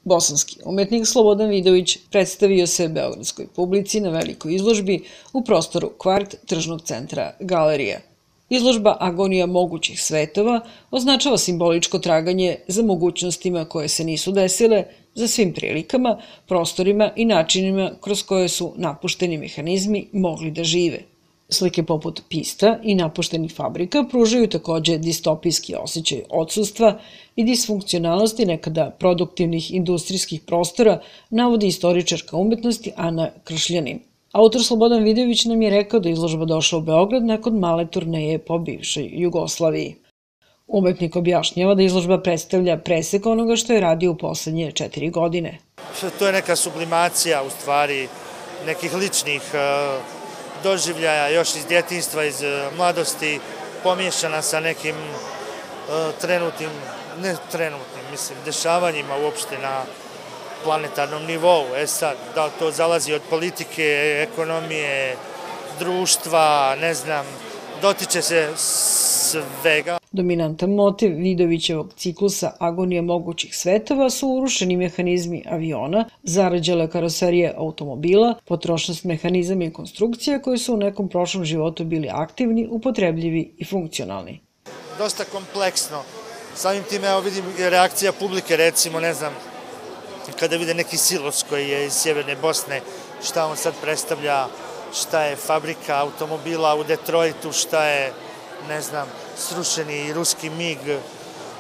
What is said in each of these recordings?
Bosanski umetnik Slobodan Vidović predstavio se beogradskoj publici na velikoj izložbi u prostoru Kvart tržnog centra Galerija. Izložba Agonija mogućih svetova označava simboličko traganje za mogućnostima koje se nisu desile, za svim prilikama, prostorima i načinima kroz koje su napušteni mehanizmi mogli da žive. Slike poput pista i napuštenih fabrika pružaju takođe distopijski osjećaj odsustva i disfunkcionalnosti nekada produktivnih industrijskih prostora, navodi istoričarka umetnosti Ana Kršljanin. Autor Slobodan Vidović nam je rekao da je izložba došla u Beograd nakon male turneje po bivšoj Jugoslaviji. Umetnik objašnjava da izložba predstavlja presek onoga što je radio u poslednje 4 godine. To je neka sublimacija, u stvari, nekih ličnih doživljaja još iz djetinjstva, iz mladosti, pomiješana sa nekim dešavanjima uopšte na planetarnom nivou. Sad, da li to zalazi od politike, ekonomije, društva, ne znam, dotiče se svega. Dominantan motiv Vidovićevog ciklusa Agonija mogućih svetova su urušeni mehanizmi aviona, zarađale karoserije automobila, potrošnost mehanizama i konstrukcija koji su u nekom prošlom životu bili aktivni, upotrebljivi i funkcionalni. Dosta kompleksno. Samim tim, evo vidim reakcija publike, recimo, ne znam, kada vide neki silos koji je iz Sjeverne Bosne, šta on sad predstavlja, šta je fabrika automobila u Detroitu, šta je, ne znam, srušeni ruski MiG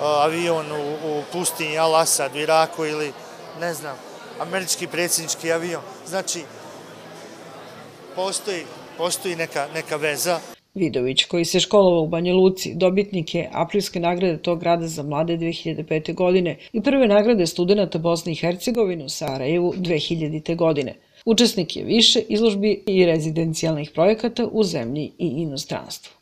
avion u pustinji Al-Asad u Iraku ili, ne znam, američki predsjednički avion. Znači, postoji neka veza. Vidović, koji se školovao u Banja Luci, dobitnik je aprilske nagrade tog grada za mlade 2005. godine i prve nagrade studenta Bosne i Hercegovine u Sarajevu 2000. godine. Učesnik je više izložbi i rezidencijalnih projekata u zemlji i inostranstvu.